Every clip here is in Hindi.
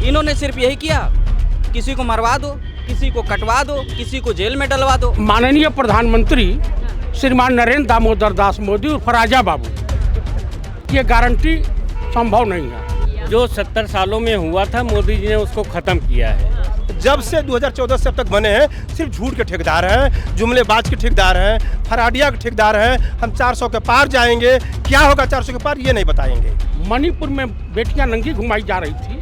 इन्होंने सिर्फ यही किया, किसी को मरवा दो, किसी को कटवा दो, किसी को जेल में डलवा दो। माननीय प्रधानमंत्री श्रीमान नरेंद्र दामोदर दास मोदी और राजा बाबू, ये गारंटी संभव नहीं है। जो 70 सालों में हुआ था मोदी जी ने उसको खत्म किया है। जब से 2014 से अब तक बने हैं सिर्फ झूठ के ठेकेदार हैं, जुमलेबाज के ठेकेदार हैं, फराडिया के ठेकेदार हैं। हम 400 के पार जाएंगे, क्या होगा 400 के पार ये नहीं बताएंगे। मणिपुर में बेटियां नंगी घुमाई जा रही थी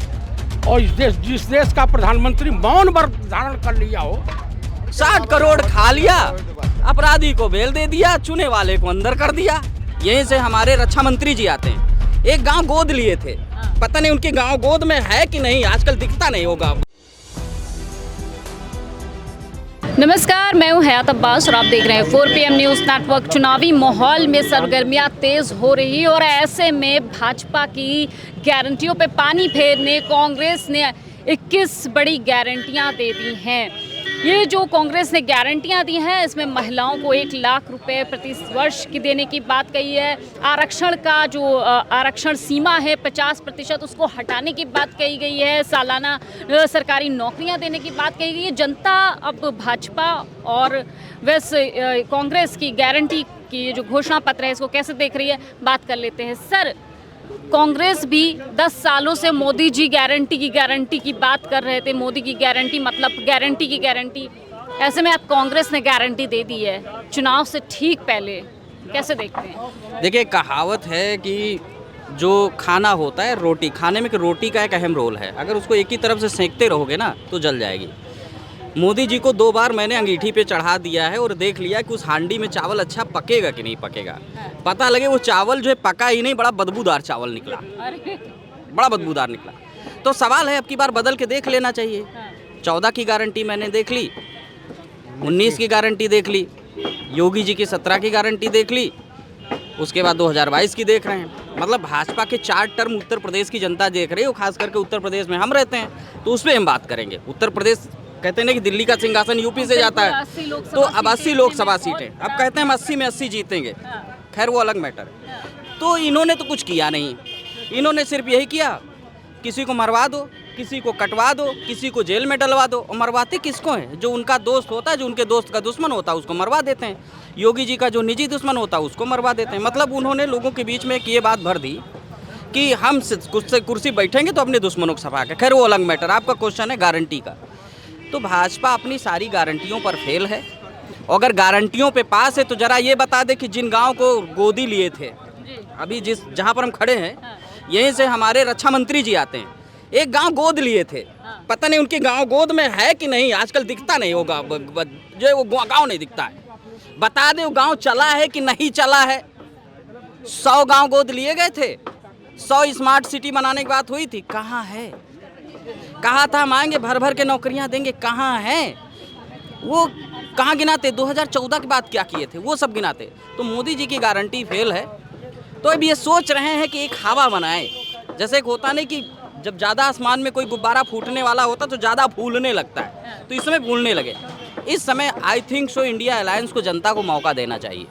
और जिस देश का प्रधानमंत्री मौन व्रत धारण कर लिया हो, 60 करोड़ खा लिया, अपराधी को बेल दे दिया, चुने वाले को अंदर कर दिया। यहीं से हमारे रक्षा मंत्री जी आते हैं। एक गांव गोद लिए थे, पता नहीं उनके गांव गोद में है कि नहीं, आजकल दिखता नहीं होगा। नमस्कार, मैं हूं हयात अब्बास और आप देख रहे हैं 4PM न्यूज़ नेटवर्क। चुनावी माहौल में सरगर्मियां तेज हो रही और ऐसे में भाजपा की गारंटियों पे पानी फेरने कांग्रेस ने 21 बड़ी गारंटियां दे दी हैं। ये जो कांग्रेस ने गारंटियां दी हैं, इसमें महिलाओं को 1 लाख रुपए प्रति वर्ष की देने की बात कही है। आरक्षण का जो आरक्षण सीमा है 50%, उसको हटाने की बात कही गई है। सालाना सरकारी नौकरियां देने की बात कही गई है। जनता अब भाजपा और वैसे कांग्रेस की गारंटी की जो घोषणा पत्र है, इसको कैसे देख रही है, बात कर लेते हैं। सर, कांग्रेस भी 10 सालों से मोदी जी गारंटी की बात कर रहे थे। मोदी की गारंटी मतलब गारंटी की गारंटी। ऐसे में अब कांग्रेस ने गारंटी दे दी है चुनाव से ठीक पहले, कैसे देखते हैं? देखिए, कहावत है कि जो खाना होता है, रोटी खाने में, कि रोटी का एक अहम रोल है। अगर उसको एक ही तरफ से सेंकते रहोगे ना तो जल जाएगी। मोदी जी को 2 बार मैंने अंगीठी पे चढ़ा दिया है और देख लिया कि उस हांडी में चावल अच्छा पकेगा कि नहीं पकेगा। पता लगे वो चावल जो है पका ही नहीं, बड़ा बदबूदार चावल निकला, बड़ा बदबूदार निकला। तो सवाल है, अब की बार बदल के देख लेना चाहिए। 14 की गारंटी मैंने देख ली, 19 की गारंटी देख ली, योगी जी की 17 की गारंटी देख ली, उसके बाद 2022 की देख रहे हैं। मतलब भाजपा के 4 टर्म उत्तर प्रदेश की जनता देख रही है, खास करके उत्तर प्रदेश में हम रहते हैं तो उस पर हम बात करेंगे। उत्तर प्रदेश कहते हैं ना कि दिल्ली का सिंहासन यूपी से जाता है, तो अब 80 लोकसभा सीटें, अब कहते हैं हम 80 में 80 जीतेंगे। खैर वो अलग मैटर है। तो इन्होंने तो कुछ किया नहीं, इन्होंने सिर्फ यही किया, किसी को मरवा दो, किसी को कटवा दो, किसी को जेल में डलवा दो। और मरवाते किसको हैं? जो उनका दोस्त होता है, जो उनके दोस्त का दुश्मन होता है, उसको मरवा देते हैं। योगी जी का जो निजी दुश्मन होता है उसको मरवा देते हैं। मतलब उन्होंने लोगों के बीच में एक ये बात भर दी कि हम कुर्सी बैठेंगे तो अपने दुश्मनों को सफा के। खैर वो अलग मैटर। आपका क्वेश्चन है गारंटी का, तो भाजपा अपनी सारी गारंटियों पर फेल है। अगर गारंटियों पे पास है तो जरा ये बता दे कि जिन गांव को गोदी लिए थे, अभी जहां पर हम खड़े हैं, यहीं से हमारे रक्षा मंत्री जी आते हैं। एक गांव गोद लिए थे, पता नहीं उनके गांव गोद में है कि नहीं, आजकल दिखता नहीं होगा, जो वो गांव नहीं दिखता है। बता दे वो गांव चला है कि नहीं चला है। 100 गांव गोद लिए गए थे, 100 स्मार्ट सिटी बनाने की बात हुई थी, कहाँ है? कहा था हम आएंगे, भर भर के नौकरियां देंगे, कहाँ हैं वो? कहाँ गिनाते? 2014 की बात क्या किए थे, वो सब गिनाते। तो मोदी जी की गारंटी फेल है। तो अब ये सोच रहे हैं कि एक हवा बनाए, जैसे एक होता नहीं कि जब ज़्यादा आसमान में कोई गुब्बारा फूटने वाला होता तो ज़्यादा फूलने लगता है, तो इसमें फूलने लगे। इस समय I think so India alliance को जनता को मौका देना चाहिए,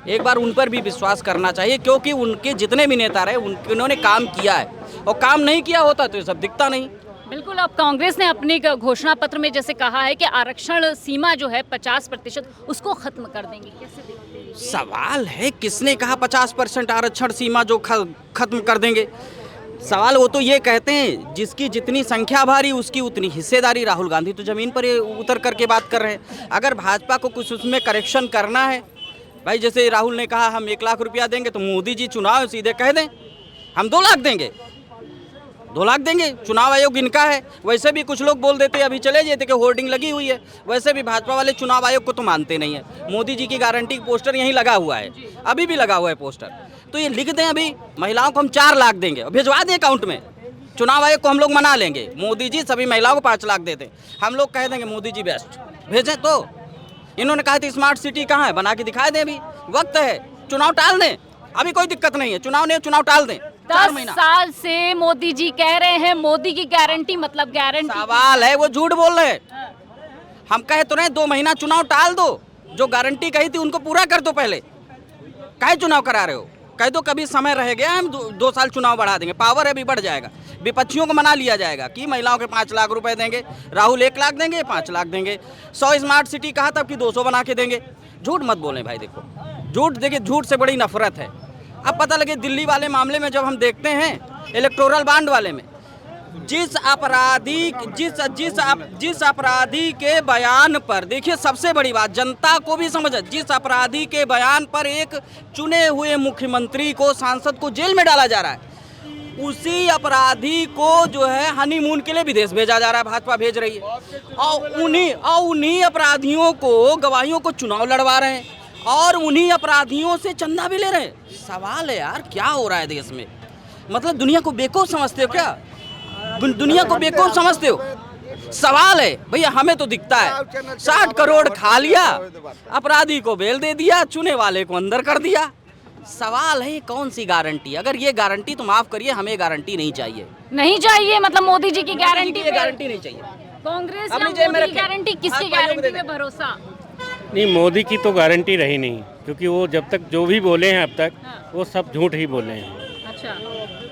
एक बार उन पर भी विश्वास करना चाहिए, क्योंकि उनके जितने भी नेता रहे उन्होंने काम किया है, और काम नहीं किया होता तो ये सब दिखता नहीं। बिल्कुल। अब कांग्रेस ने अपने घोषणा पत्र में जैसे कहा है कि आरक्षण सीमा जो है 50%, उसको खत्म कर देंगे, कैसे देखते हैं? सवाल है, किसने कहा 50% आरक्षण सीमा जो खत्म कर देंगे? सवाल वो तो ये कहते हैं जिसकी जितनी संख्या भारी उसकी उतनी हिस्सेदारी। राहुल गांधी तो जमीन पर उतर करके बात कर रहे हैं। अगर भाजपा को कुछ उसमें करेक्शन करना है, भाई जैसे राहुल ने कहा हम 1 लाख रुपया देंगे, तो मोदी जी चुनाव सीधे कह दें हम 2 लाख देंगे, 2 लाख देंगे। चुनाव आयोग इनका है। वैसे भी कुछ लोग बोल देते अभी चले जाते कि होर्डिंग लगी हुई है। वैसे भी भाजपा वाले चुनाव आयोग को तो मानते नहीं है। मोदी जी की गारंटी पोस्टर यहीं लगा हुआ है, अभी भी लगा हुआ है पोस्टर। तो ये लिख दें अभी महिलाओं को हम 4 लाख देंगे और भिजवा दें अकाउंट में, चुनाव आयोग को हम लोग मना लेंगे। मोदी जी सभी महिलाओं को 5 लाख देते, हम लोग कह देंगे मोदी जी बेस्ट, भेजें। तो इन्होंने कहा था स्मार्ट सिटी कहाँ है, बना के दिखाए दें। अभी वक्त है, चुनाव टाल दें, अभी कोई दिक्कत नहीं है। चुनाव नहीं, चुनाव टाल दें। 10 साल से मोदी जी कह रहे हैं मोदी की गारंटी मतलब गारंटी। सवाल है वो झूठ बोल रहे हैं। हम कहे तो रहे 2 महीना चुनाव टाल दो, जो गारंटी कही थी उनको पूरा कर दो। पहले काहे चुनाव करा रहे हो? कह दो कभी समय रह गया, हम 2 साल चुनाव बढ़ा देंगे, पावर है भी बढ़ जाएगा। विपक्षियों को मना लिया जाएगा कि महिलाओं के 5 लाख रुपए देंगे, राहुल 1 लाख देंगे, 5 लाख देंगे। 100 स्मार्ट सिटी कहा तब कि 200 बना के देंगे। झूठ मत बोलें भाई, देखो झूठ, देखिए झूठ से बड़ी नफरत है। अब पता लगे दिल्ली वाले मामले में जब हम देखते हैं, इलेक्टोरल बॉन्ड वाले में, जिस अपराधी के बयान पर, देखिए सबसे बड़ी बात जनता को भी समझ, जिस अपराधी के बयान पर एक चुने हुए मुख्यमंत्री को, सांसद को जेल में डाला जा रहा है, उसी अपराधी को जो है हनीमून के लिए विदेश भेजा जा रहा है, भाजपा भेज रही है। और उन्हीं अपराधियों को, गवाहियों को चुनाव लड़वा रहे हैं और उन्हीं अपराधियों से चंदा भी ले रहे हैं। सवाल है यार, क्या हो रहा है देश में? मतलब दुनिया को बेवकूफ समझते हो क्या? दुनिया को बेवकूफ समझते हो? सवाल है भैया, हमें तो दिखता है 60 करोड़ खा लिया, अपराधी को बेल दे दिया, चुने वाले को अंदर कर दिया। सवाल है कौन सी गारंटी? अगर ये गारंटी तो माफ करिए, हमें गारंटी नहीं चाहिए। नहीं चाहिए मतलब मोदी जी की गारंटी गारंटी नहीं चाहिए। कांग्रेस अपनी या जेब में मोदी की रखें। गारंटी, किसकी हाथ बाजू गारंटी में पे भरोसा? नहीं, मोदी की तो गारंटी रही नहीं, क्योंकि वो जब तक जो भी बोले हैं अब तक वो सब झूठ ही बोले हैं। अच्छा,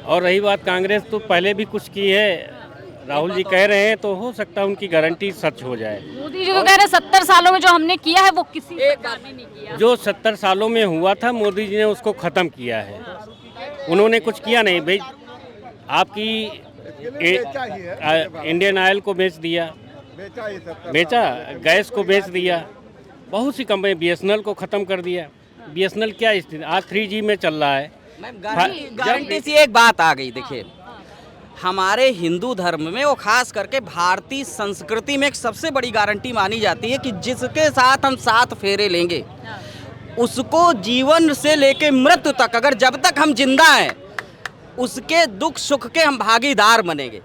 और रही बात कांग्रेस, तो पहले भी कुछ की है, राहुल जी कह रहे हैं तो हो सकता है उनकी गारंटी सच हो जाए। मोदी जी को कह रहे 70 सालों में जो हमने किया है वो किसी सरकार ने नहीं किया। जो 70 सालों में हुआ था, मोदी जी ने उसको ख़त्म किया है। उन्होंने कुछ किया नहीं भाई। आपकी इंडियन ऑयल को बेच दिया, बेचा, गैस को बेच दिया, बहुत सी कंपनी, BSNL को ख़त्म कर दिया। BSNL क्या स्थिति, आज 3G में चल रहा है। गारंटी से एक बात आ गई, देखिए हमारे हिंदू धर्म में, वो खास करके भारतीय संस्कृति में एक सबसे बड़ी गारंटी मानी जाती है कि जिसके साथ हम 7 फेरे लेंगे उसको जीवन से लेके मृत्यु तक, अगर जब तक हम जिंदा हैं, उसके दुख सुख के हम भागीदार बनेंगे।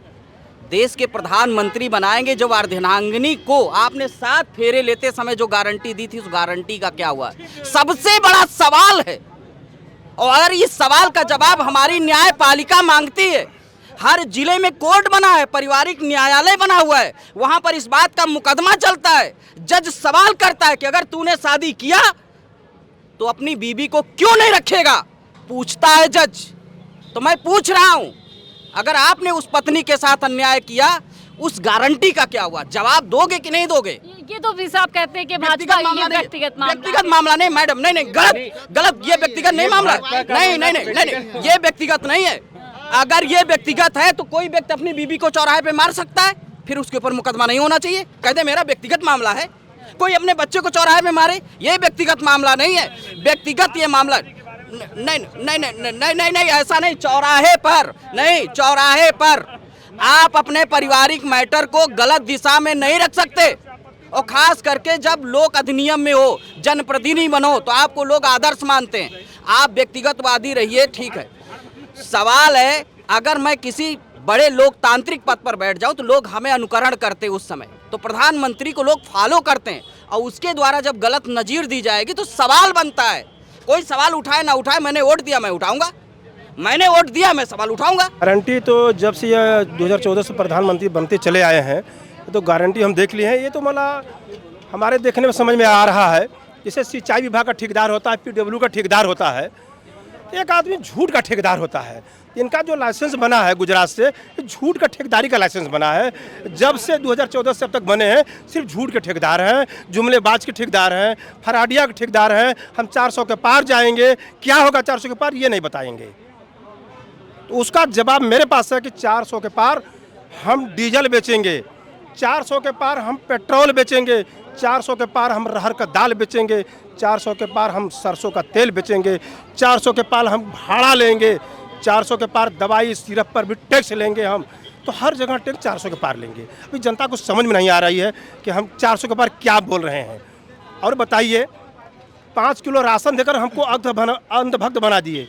देश के प्रधानमंत्री बनाएंगे। जो अर्धनांगिनी को आपने 7 फेरे लेते समय जो गारंटी दी थी, उस गारंटी का क्या हुआ? सबसे बड़ा सवाल है, और इस सवाल का जवाब हमारी न्यायपालिका मांगती है। हर जिले में कोर्ट बना है, पारिवारिक न्यायालय बना हुआ है, वहां पर इस बात का मुकदमा चलता है। जज सवाल करता है कि अगर तूने शादी किया तो अपनी बीबी को क्यों नहीं रखेगा, पूछता है जज। तो मैं पूछ रहा हूं, अगर आपने उस पत्नी के साथ अन्याय किया, उस गारंटी का क्या हुआ? जवाब दोगे कि नहीं दोगे? ये तो भी साहब कहते हैं कि भाजपा व्यक्तिगत मामला नहीं मैडम, नहीं गलत, ये व्यक्तिगत नहीं मामला, नहीं, ये व्यक्तिगत नहीं है। अगर ये व्यक्तिगत है तो कोई व्यक्ति अपनी बीबी को चौराहे पे मार सकता है, फिर उसके ऊपर मुकदमा नहीं होना चाहिए। कह दे मेरा व्यक्तिगत मामला है, कोई अपने बच्चे को चौराहे पे मारे, ये व्यक्तिगत मामला नहीं है। व्यक्तिगत ये मामला नहीं, ऐसा नहीं। चौराहे पर नहीं, चौराहे पर आप अपने पारिवारिक मैटर को गलत दिशा में नहीं रख सकते। और खास करके जब लोक अधिनियम में हो, जनप्रतिनिधि बनो, तो आपको लोग आदर्श मानते हैं। आप व्यक्तिगतवादी रहिए, ठीक है। सवाल है, अगर मैं किसी बड़े लोकतांत्रिक पद पर बैठ जाऊं तो लोग हमें अनुकरण करते, उस समय तो प्रधानमंत्री को लोग फॉलो करते हैं, और उसके द्वारा जब गलत नजीर दी जाएगी तो सवाल बनता है। कोई सवाल उठाए ना उठाए, मैंने वोट दिया, मैं उठाऊंगा, मैंने वोट दिया, मैं सवाल उठाऊंगा। गारंटी तो जब से यह 2014 से प्रधानमंत्री बनते चले आए हैं, तो गारंटी हम देख लिए हैं। ये तो मतलब हमारे देखने में समझ में आ रहा है, जैसे सिंचाई विभाग का ठेकेदार होता है, PW का ठेकेदार होता है, एक आदमी झूठ का ठेकेदार होता है। इनका जो लाइसेंस बना है गुजरात से, झूठ का ठेकेदारी का लाइसेंस बना है। जब से 2014 से अब तक बने हैं, सिर्फ झूठ के ठेकेदार हैं, जुमलेबाज के ठेकेदार हैं, फराडिया के ठेकेदार हैं। हम 400 के पार जाएंगे, क्या होगा 400 के पार ये नहीं बताएंगे। तो उसका जवाब मेरे पास है कि 400 के पार हम डीजल बेचेंगे, 400 के पार हम पेट्रोल बेचेंगे, 400 के पार हम अरहर का दाल बेचेंगे, 400 के पार हम सरसों का तेल बेचेंगे, 400 के पार हम भाड़ा लेंगे, 400 के पार दवाई सिरप पर भी टैक्स लेंगे हम। तो हर जगह टैक्स 400 के पार लेंगे। अभी जनता को समझ में नहीं आ रही है कि हम 400 के पार क्या बोल रहे हैं। और बताइए, 5 किलो राशन देकर हमको अंधभक्त बना दिए,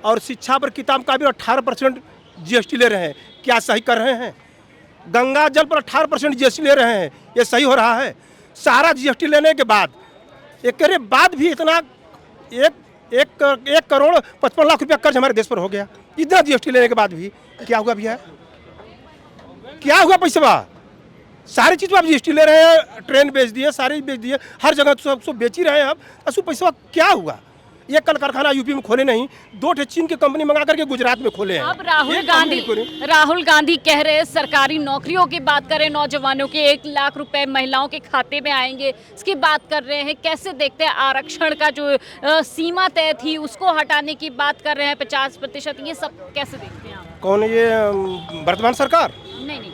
और शिक्षा पर किताब का भी 18% GST ले रहे हैं। क्या सही कर रहे हैं? गंगा जल पर 18% GST ले रहे हैं, ये सही हो रहा है? सारा GST लेने के बाद, एक बाद भी इतना 1 करोड़ 55 लाख रुपया कर्ज हमारे देश पर हो गया। इतना GST लेने के बाद भी क्या हुआ भैया? क्या हुआ पैसा? सारी चीज़ आप GST ले रहे हैं, ट्रेन बेच दिए, सारे बेच दिए, हर जगह सब बेच ही रहे हैं। अब असु पैसा क्या हुआ? एक कल कारखाना यूपी में खोले नहीं, 2 ठे चीन की कंपनी मंगा करके गुजरात में खोले हैं। अब राहुल गांधी कह रहे हैं सरकारी नौकरियों की बात करें, नौजवानों के 1 लाख रुपए महिलाओं के खाते में आएंगे, इसकी बात कर रहे हैं। कैसे देखते हैं आरक्षण का जो सीमा तय थी उसको हटाने की बात कर रहे हैं 50%, ये सब कैसे देखते हैं आप? कौन ये वर्तमान सरकार? नहीं,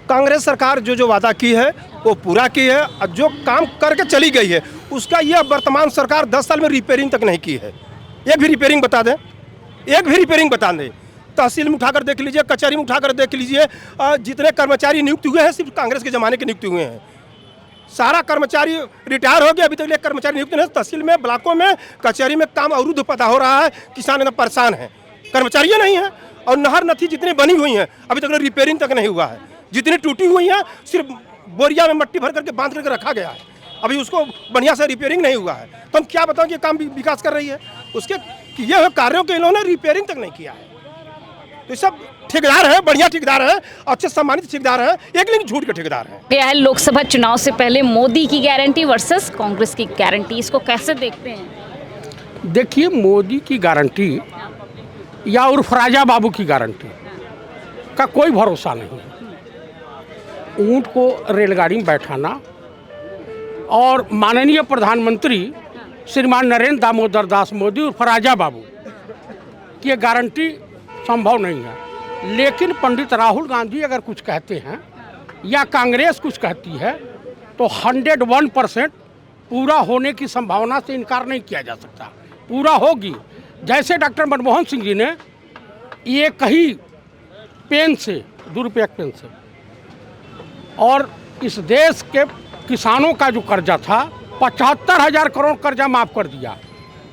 कांग्रेस सरकार जो वादा की है वो पूरा की है, और जो काम करके चली गई है उसका ये वर्तमान सरकार 10 साल में रिपेयरिंग तक नहीं की है। एक भी रिपेयरिंग बता दें, एक भी रिपेयरिंग बता दें। तहसील में उठाकर देख लीजिए, कचहरी में उठाकर देख लीजिए, जितने कर्मचारी नियुक्त हुए हैं सिर्फ कांग्रेस के ज़माने के नियुक्त हुए हैं। सारा कर्मचारी रिटायर हो गया, अभी तक एक कर्मचारी नियुक्त नहीं। तहसील में, ब्लॉकों में, कचहरी में काम अवरुद्ध पता हो रहा है, किसान एकदम परेशान है, कर्मचारी नहीं है। और नहर नथी जितनी बनी हुई हैं अभी तक रिपेयरिंग तक नहीं हुआ है। जितनी टूटी हुई हैं सिर्फ बोरिया में मट्टी भर करके बांध करके रखा गया है, अभी उसको बढ़िया से रिपेयरिंग नहीं हुआ है। तो हम क्या बताएं कि काम विकास कर रही है, उसके किए हुए कार्यों के इन्होंने रिपेयरिंग तक नहीं किया है। तो सब ठेकेदार है, बढ़िया ठेकेदार है, अच्छे सम्मानित ठेकेदार है, एक लेकिन झूठ के ठेकेदार है। यह है लोकसभा चुनाव से पहले मोदी की गारंटी वर्सेस कांग्रेस की गारंटी, इसको कैसे देखते हैं? देखिए, मोदी की गारंटी या उर्फ राजा बाबू की गारंटी का कोई भरोसा नहीं है। ऊंट को रेलगाड़ी में बैठाना और माननीय प्रधानमंत्री श्रीमान नरेंद्र दामोदर दास मोदी उर्फ राजा बाबू की गारंटी संभव नहीं है। लेकिन पंडित राहुल गांधी अगर कुछ कहते हैं या कांग्रेस कुछ कहती है तो 101% पूरा होने की संभावना से इनकार नहीं किया जा सकता, पूरा होगी। जैसे डॉक्टर मनमोहन सिंह जी ने ये कही पेन से, दुरुपयोग पेन से, और इस देश के किसानों का जो कर्जा था 75,000 करोड़ कर्जा माफ़ कर दिया।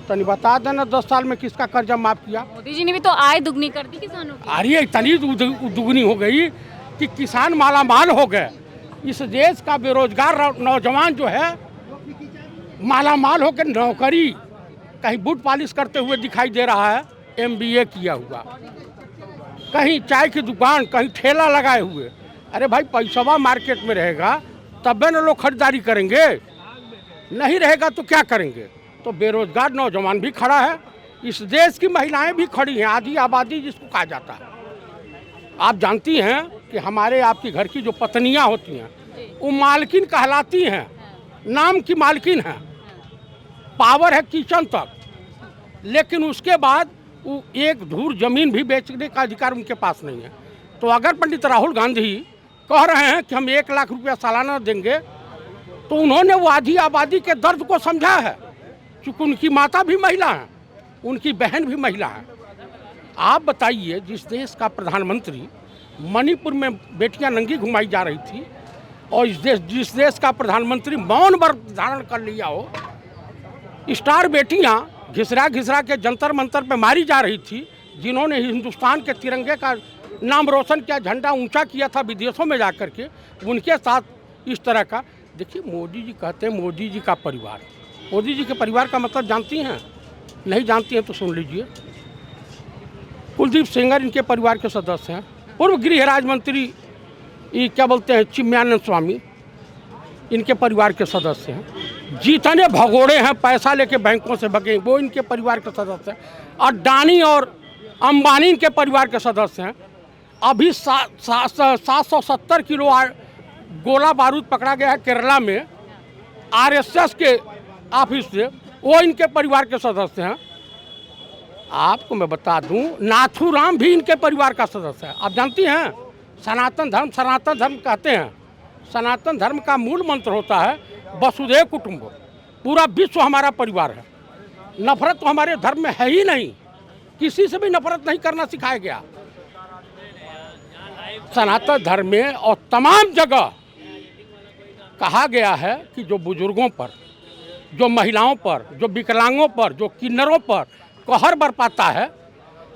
तो नहीं बता देना 10 साल में किसका कर्जा माफ़ किया? मोदी जी ने भी तो आय दुगनी कर दी किसानों की। अरे इतनी दुगनी हो गई कि किसान मालामाल हो गए। इस देश का बेरोजगार नौजवान जो है मालामाल होकर नौकरी, कहीं बूट पॉलिश करते हुए दिखाई दे रहा है, MBA किया हुआ, कहीं चाय की दुकान, कहीं ठेला लगाए हुए। अरे भाई, पैसा मार्केट में रहेगा तब न लोग खरीदारी करेंगे, नहीं रहेगा तो क्या करेंगे? तो बेरोजगार नौजवान भी खड़ा है, इस देश की महिलाएं भी खड़ी हैं, आधी आबादी जिसको कहा जाता है। आप जानती हैं कि हमारे आपकी घर की जो पत्नियां होती हैं वो मालकिन कहलाती हैं, नाम की मालकिन हैं, पावर है किचन तक, लेकिन उसके बाद वो एक धूर जमीन भी बेचने का अधिकार उनके पास नहीं है। तो अगर पंडित राहुल गांधी कह रहे हैं कि हम 1 लाख रुपया सालाना देंगे, तो उन्होंने वो आधी आबादी के दर्द को समझा है, क्योंकि उनकी माता भी महिला है, उनकी बहन भी महिला है। आप बताइए, जिस देश का प्रधानमंत्री मणिपुर में बेटियां नंगी घुमाई जा रही थी, और जिस देश का प्रधानमंत्री मौन व्रत धारण कर लिया हो, स्टार बेटियां घिसरा घिसरा के जंतर मंतर पे मारी जा रही थी, जिन्होंने हिंदुस्तान के तिरंगे का नाम रोशन किया, झंडा ऊंचा किया था विदेशों में जाकर के, उनके साथ इस तरह का। देखिए, मोदी जी कहते हैं मोदी जी का परिवार, मोदी जी के परिवार का मतलब जानती हैं? नहीं जानती हैं तो सुन लीजिए। कुलदीप सेंगर इनके परिवार के सदस्य हैं, पूर्व गृह राज्य मंत्री ये क्या बोलते हैं चिन्मयानंद स्वामी इनके परिवार के सदस्य हैं। जितने भगोड़े हैं पैसा लेके बैंकों से भगे वो इनके परिवार के सदस्य हैं। अडानी और अंबानी इनके परिवार के सदस्य हैं। अभी 770 किलो गोला बारूद पकड़ा गया है केरला में RSS के ऑफिस से, वो इनके परिवार के सदस्य हैं। आपको मैं बता दूं, नाथूराम भी इनके परिवार का सदस्य है। आप जानती हैं सनातन धर्म कहते हैं, सनातन धर्म का मूल मंत्र होता है वसुधैव कुटुंबकम, पूरा विश्व हमारा परिवार है। नफरत तो हमारे धर्म में है ही नहीं, किसी से भी नफरत नहीं करना सिखाया गया। सनातन धर्म में और तमाम जगह कहा गया है कि जो बुजुर्गों पर, जो महिलाओं पर, जो विकलांगों पर, जो किन्नरों पर कहर बरपाता है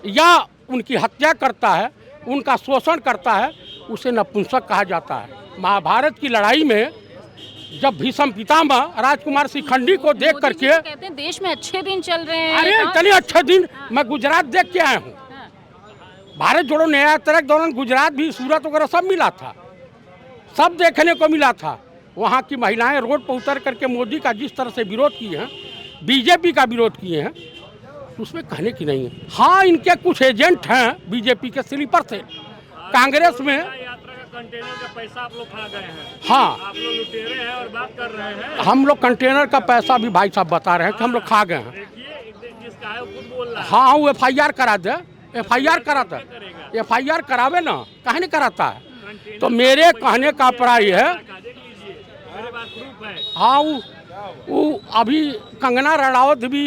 या उनकी हत्या करता है, उनका शोषण करता है, उसे नपुंसक कहा जाता है। महाभारत की लड़ाई में जब भीष्म पितामह राजकुमार शिखंडी को देख करके कहते हैं देश में अच्छे दिन चल रहे हैं। अरे इतने अच्छे दिन, मैं गुजरात देख के आया हूँ। भारत जोड़ो न्याय यात्रा के दौरान गुजरात भी, सूरत वगैरह सब मिला था, सब देखने को मिला था। वहाँ की महिलाएं रोड पर उतर करके मोदी का जिस तरह से विरोध किए हैं, बीजेपी का विरोध किए हैं, तो उसमें कहने की नहीं है। हाँ, इनके कुछ एजेंट हैं बीजेपी के स्लीपर से कांग्रेस में। यात्रा का कंटेनर का पैसा आप लोग खा गए हैं। हाँ, आप लोग लुटेरे हैं और बात कर रहे हैं। हम लोग कंटेनर का पैसा भी भाई साहब बता रहे हैं कि हम लोग खा गए हैं। देखिए जिसका है वो खुद बोल रहा है। हाँ, वो FIR करा दे, FIR कराता है, FIR करावे ना, कहीं नहीं कराता है। तो मेरे कहने का अभिप्राय है, देख लीजिए मेरे पास प्रूफ है। हाँ, वो अभी कंगना रनावत भी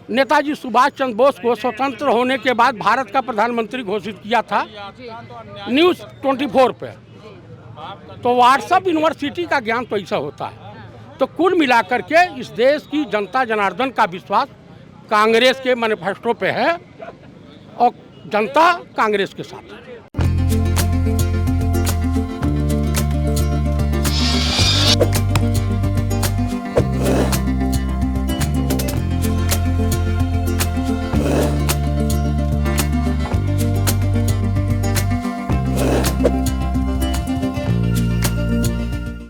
नेताजी सुभाष चंद्र बोस को स्वतंत्र होने के बाद भारत का प्रधानमंत्री घोषित किया था न्यूज़ 24 पे। तो व्हाट्सएप यूनिवर्सिटी का ज्ञान तो ऐसा होता है। तो कुल मिलाकर के इस देश की जनता जनार्दन का विश्वास कांग्रेस के मैनिफेस्टो पे है और जनता कांग्रेस के साथ है।